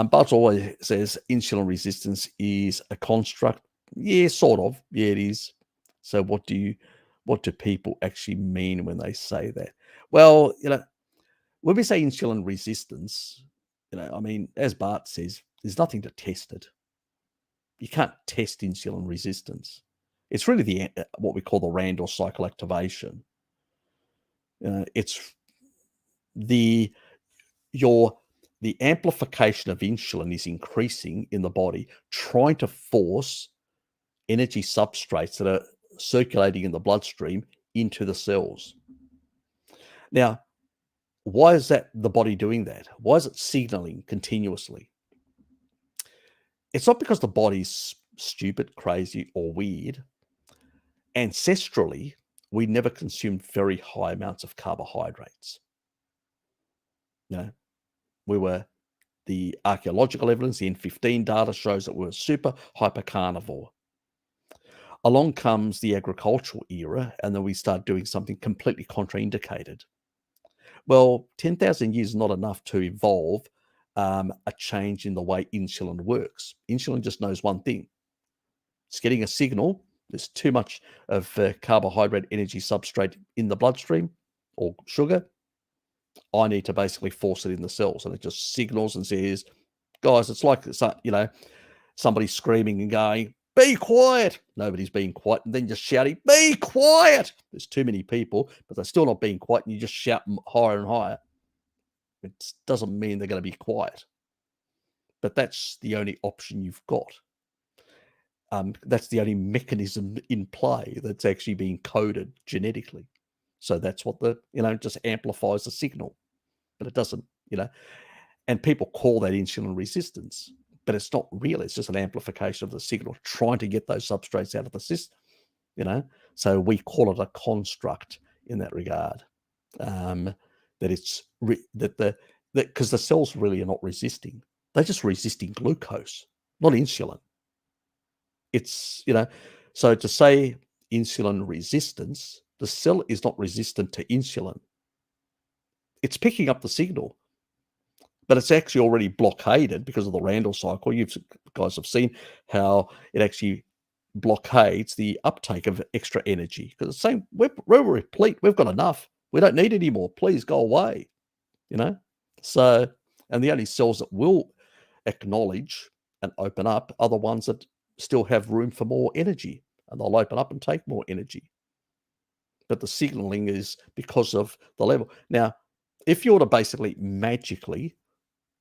Bart always says insulin resistance is a construct. Yeah, sort of. Yeah, it is. So what do people actually mean when they say that? Well, when we say insulin resistance, I mean, as Bart says, there's nothing to test it. You can't test insulin resistance. It's really what we call the Randall cycle activation. It's the the amplification of insulin is increasing in the body, trying to force energy substrates that are circulating in the bloodstream into the cells. Now, why is that the body doing that? Why is it signaling continuously? It's not because the body's stupid, crazy, or weird. Ancestrally, we never consumed very high amounts of carbohydrates. The archaeological evidence, the N15 data shows that we're super hyper carnivore. Along comes the agricultural era, and then we start doing something completely contraindicated. Well, 10,000 years is not enough to evolve a change in the way insulin works. Insulin just knows one thing. It's getting a signal. There's too much of carbohydrate energy substrate in the bloodstream or sugar. I need to basically force it in the cells, and it just signals and says, guys, it's like, somebody screaming and going, be quiet. Nobody's being quiet, and then just shouting, be quiet. There's too many people, but they're still not being quiet, and you just shout higher and higher. It doesn't mean they're going to be quiet, but that's the only option you've got. That's the only mechanism in play that's actually being coded genetically. So that's what just amplifies the signal, but it doesn't, and people call that insulin resistance, but it's not real. It's just an amplification of the signal, trying to get those substrates out of the system, So we call it a construct in that regard. That it's because the cells really are not resisting. They're just resisting glucose, not insulin. It's, so to say insulin resistance, the cell is not resistant to insulin. It's picking up the signal, but it's actually already blockaded because of the Randall cycle. You guys have seen how it actually blockades the uptake of extra energy, because it's saying we're replete, we've got enough, we don't need any more, please go away. So, and the only cells that will acknowledge and open up are the ones that still have room for more energy, and they'll open up and take more energy. But the signaling is because of the level. Now, if you were to basically magically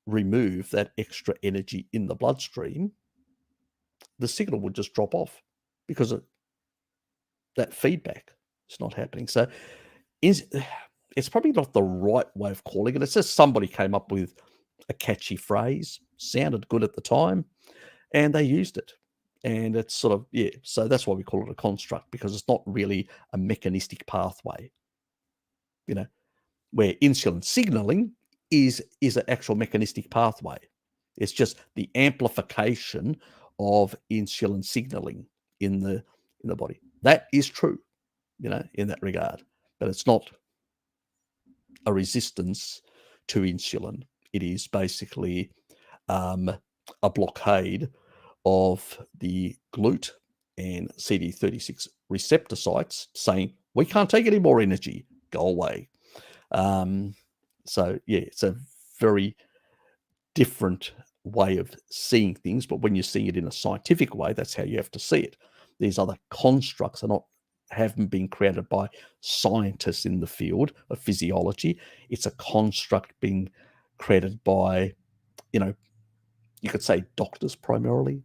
remove that extra energy in the bloodstream, the signal would just drop off because of that feedback. It's not happening. So it's probably not the right way of calling it. It's just somebody came up with a catchy phrase, sounded good at the time, and they used it. And it's sort of, so that's why we call it a construct, because it's not really a mechanistic pathway, where insulin signaling is an actual mechanistic pathway. It's just the amplification of insulin signaling in the body. That is true, in that regard, but it's not a resistance to insulin. It is basically a blockade of the GLUT and CD36 receptor sites saying, we can't take any more energy, go away. So it's a very different way of seeing things, but when you're seeing it in a scientific way, that's how you have to see it. These other constructs haven't been created by scientists in the field of physiology. It's a construct being created by, you could say doctors primarily,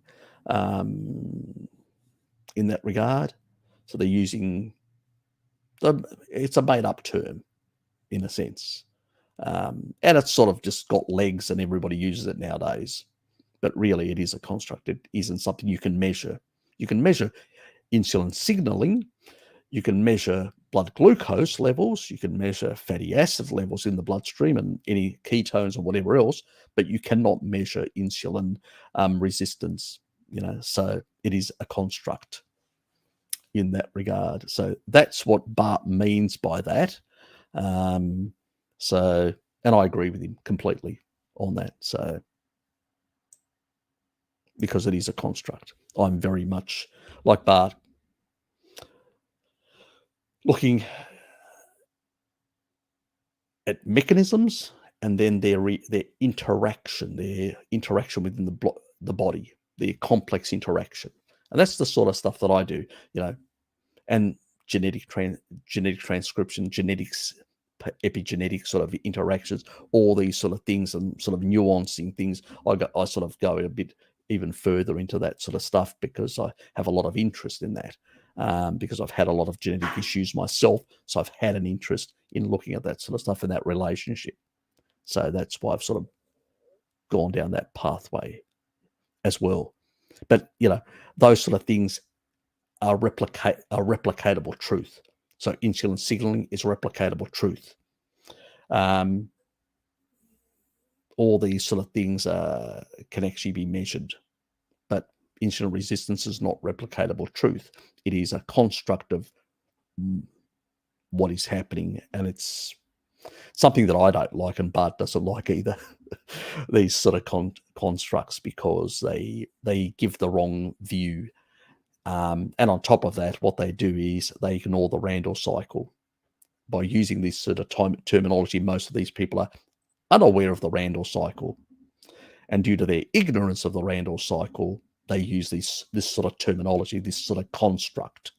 in that regard. So they're using it's a made-up term in a sense, and it's sort of just got legs and everybody uses it nowadays, but really it is a construct. It isn't something you can measure. You can measure insulin signaling, you can measure blood glucose levels, you can measure fatty acid levels in the bloodstream and any ketones or whatever else, but you cannot measure insulin resistance, so it is a construct in that regard. So that's what Bart means by that. And I agree with him completely on that. So because it is a construct. I'm very much like Bart, looking at mechanisms and then their interaction within the body, their complex interaction, and that's the sort of stuff that I do, you know. And genetic transcription, genetics, epigenetic sort of interactions, all these sort of things, and sort of nuancing things. I sort of go a bit even further into that sort of stuff because I have a lot of interest in that. Because I've had a lot of genetic issues myself, so I've had an interest in looking at that sort of stuff and that relationship. So that's why I've sort of gone down that pathway as well. But those sort of things are replicatable truth. So insulin signaling is replicatable truth. Um, all these sort of things can actually be measured, but insulin resistance is not replicatable truth. It is a construct of what is happening, and it's something that I don't like, and Bart doesn't like either. These sort of constructs, because they give the wrong view. And on top of that, what they do is they ignore the Randall cycle. By using this sort of terminology, most of these people are unaware of the Randall cycle. And due to their ignorance of the Randall cycle, they use this sort of terminology, this sort of construct.